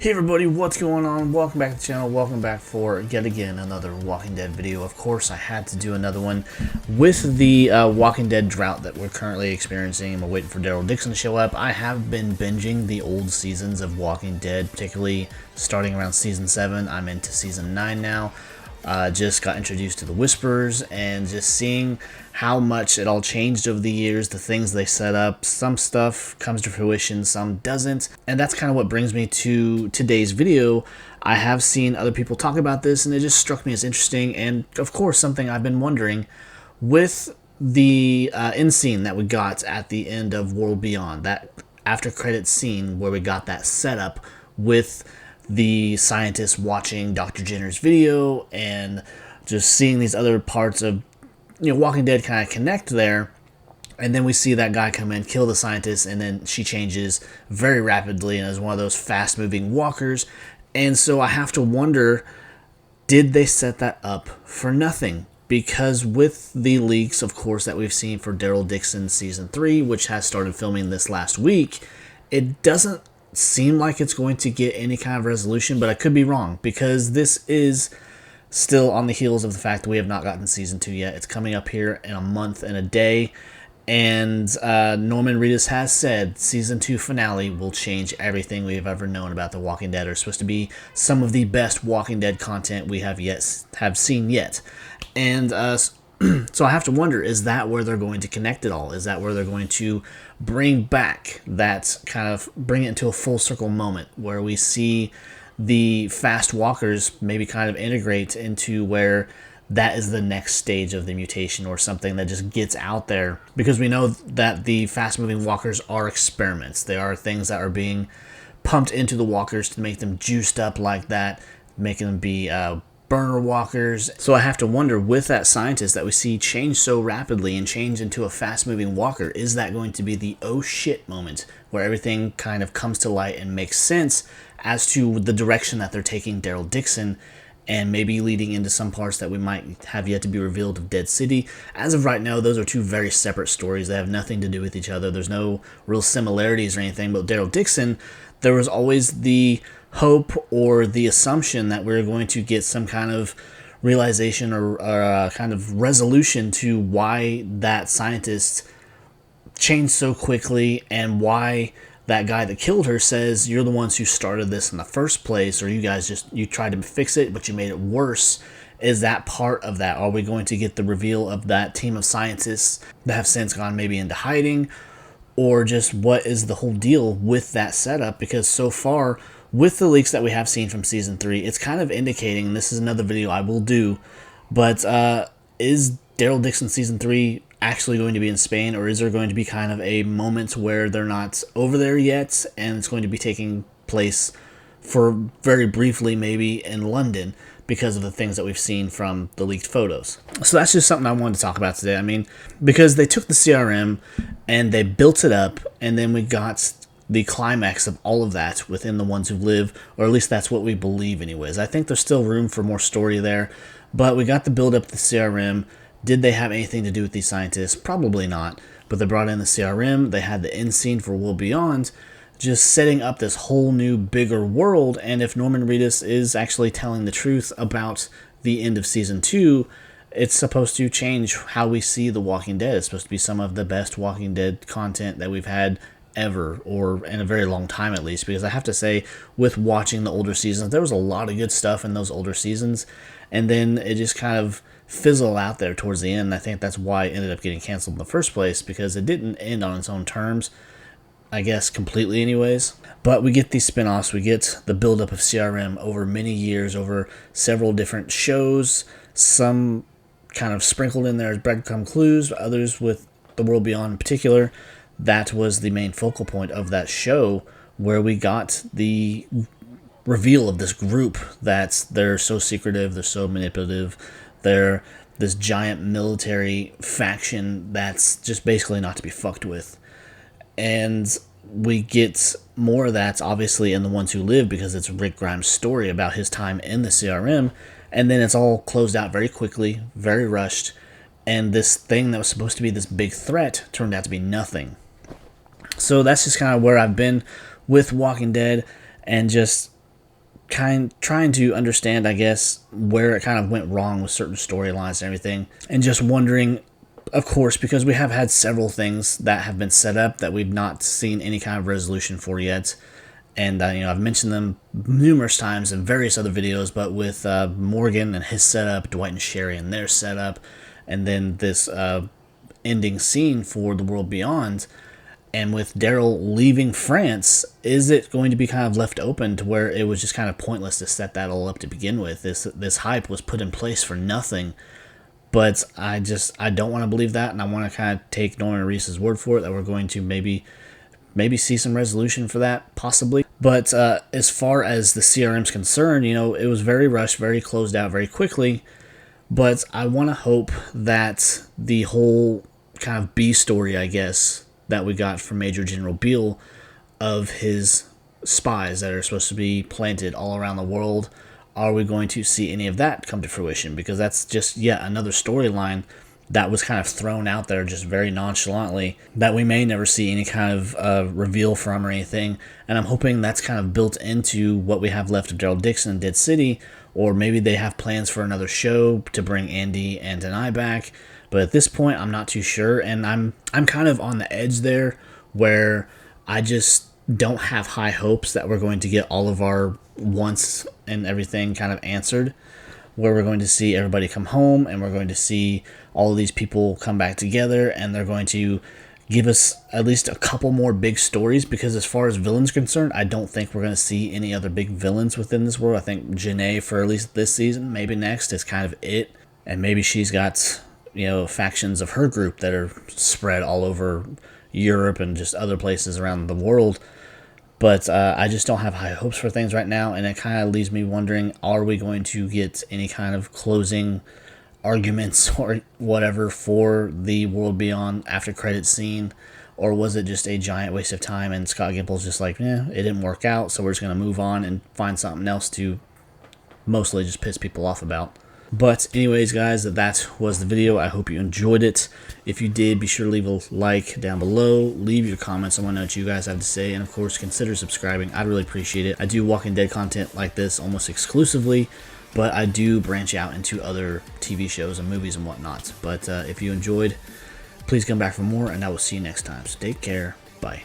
Hey everybody, what's going on? Welcome back to the channel. Welcome back for, yet again, another Walking Dead video. Of course, I had to do another one with the Walking Dead drought that we're currently experiencing. I'm waiting for Daryl Dixon to show up. I have been binging the old seasons of Walking Dead, particularly starting around Season 7. I'm into Season 9 now. Just got introduced to the Whisperers and just seeing how much it all changed over the years, the things they set up. Some stuff comes to fruition, some doesn't. And that's kind of what brings me to today's video. I have seen other people talk about this and it just struck me as interesting, and of course something I've been wondering with the end scene that we got at the end of World Beyond, that after credits scene where we got that setup with the scientists watching Dr. Jenner's video and just seeing these other parts of Walking Dead kind of connect there. And then we see that guy come in, kill the scientist, and then she changes very rapidly and is one of those fast moving walkers. And so I have to wonder, did they set that up for nothing? Because with the leaks, of course, that we've seen for Daryl Dixon Season 3, which has started filming this last week, it doesn't seem like it's going to get any kind of resolution, but I could be wrong, because this is still on the heels of the fact that we have not gotten Season 2 yet. It's coming up here in a month and a day, and Norman Reedus has said Season 2 finale will change everything we've ever known about The Walking Dead. It's supposed to be some of the best Walking Dead content we have seen yet. And so I have to wonder, is that where they're going to connect it all? Is that where they're going to bring back that kind of, bring it into a full circle moment where we see the fast walkers maybe kind of integrate into where that is the next stage of the mutation, or something that just gets out there? Because we know that the fast moving walkers are experiments. They are things that are being pumped into the walkers to make them juiced up like that, making them be burner walkers. So I have to wonder, with that scientist that we see change so rapidly and change into a fast moving walker, is that going to be the oh shit moment where everything kind of comes to light and makes sense as to the direction that they're taking Daryl Dixon, and maybe leading into some parts that we might have yet to be revealed of Dead City? As of right now, those are two very separate stories. They have nothing to do with each other. There's no real similarities or anything. But Daryl Dixon, there was always the hope or the assumption that we're going to get some kind of realization or kind of resolution to why that scientist changed so quickly, and why that guy that killed her says, you're the ones who started this in the first place, or you guys you tried to fix it but you made it worse. Is that part of that? Are we going to get the reveal of that team of scientists that have since gone maybe into hiding, or just what is the whole deal with that setup? Because so far, with the leaks that we have seen from Season 3, it's kind of indicating, and this is another video I will do, but is Daryl Dixon Season 3 actually going to be in Spain, or is there going to be kind of a moment where they're not over there yet, and it's going to be taking place for very briefly maybe in London, because of the things that we've seen from the leaked photos? So that's just something I wanted to talk about today. I mean, because they took the CRM and they built it up, and then we got the climax of all of that within The Ones Who Live, or at least that's what we believe anyways. I think there's still room for more story there, but we got the build up of the CRM. Did they have anything to do with these scientists? Probably not, but they brought in the CRM. They had the end scene for World Beyond, just setting up this whole new bigger world. And if Norman Reedus is actually telling the truth about the end of Season 2, it's supposed to change how we see The Walking Dead. It's supposed to be some of the best Walking Dead content that we've had ever, or in a very long time at least, because I have to say, with watching the older seasons, there was a lot of good stuff in those older seasons, and then it just kind of fizzled out there towards the end. I think that's why it ended up getting canceled in the first place, because it didn't end on its own terms, I guess, completely anyways. But we get these spin-offs, we get the buildup of CRM over many years, over several different shows, some kind of sprinkled in there as breadcrumb clues, others with The World Beyond in particular. That was the main focal point of that show, where we got the reveal of this group that they're so secretive, they're so manipulative, they're this giant military faction that's just basically not to be fucked with. And we get more of that, obviously, in The Ones Who Live, because it's Rick Grimes' story about his time in the CRM, and then it's all closed out very quickly, very rushed, and this thing that was supposed to be this big threat turned out to be nothing. So that's just kind of where I've been with Walking Dead, and just trying to understand, I guess, where it kind of went wrong with certain storylines and everything, and just wondering, of course, because we have had several things that have been set up that we've not seen any kind of resolution for yet. And I've mentioned them numerous times in various other videos, but with Morgan and his setup, Dwight and Sherry and their setup, and then this ending scene for The World Beyond, and with Daryl leaving France, is it going to be kind of left open to where it was just kind of pointless to set that all up to begin with? This hype was put in place for nothing. But I don't want to believe that, and I want to kind of take Norman Reese's word for it that we're going to maybe see some resolution for that, possibly. But as far as the CRM's concerned, it was very rushed, very closed out very quickly. But I want to hope that the whole kind of B story, I guess, that we got from Major General Beale of his spies that are supposed to be planted all around the world, are we going to see any of that come to fruition? Because that's just yet another storyline that was kind of thrown out there just very nonchalantly that we may never see any kind of reveal from or anything. And I'm hoping that's kind of built into what we have left of Daryl Dixon and Dead City, or maybe they have plans for another show to bring Andy and Denai back. But at this point, I'm not too sure, and I'm kind of on the edge there where I just don't have high hopes that we're going to get all of our wants and everything kind of answered, where we're going to see everybody come home and we're going to see all of these people come back together, and they're going to give us at least a couple more big stories. Because as far as villains concerned, I don't think we're going to see any other big villains within this world. I think Janae, for at least this season, maybe next, is kind of it, and maybe she's got factions of her group that are spread all over Europe and just other places around the world. But I just don't have high hopes for things right now, and it kind of leaves me wondering, are we going to get any kind of closing arguments or whatever for the World Beyond after credits scene, or was it just a giant waste of time and Scott Gimple's just like, it didn't work out, so we're just going to move on and find something else to mostly just piss people off about. But anyways, guys, that was the video. I hope you enjoyed it. If you did, be sure to leave a like down below. Leave your comments. I want to know what you guys have to say. And, of course, consider subscribing. I'd really appreciate it. I do Walking Dead content like this almost exclusively, but I do branch out into other TV shows and movies and whatnot. But if you enjoyed, please come back for more, and I will see you next time. So take care. Bye.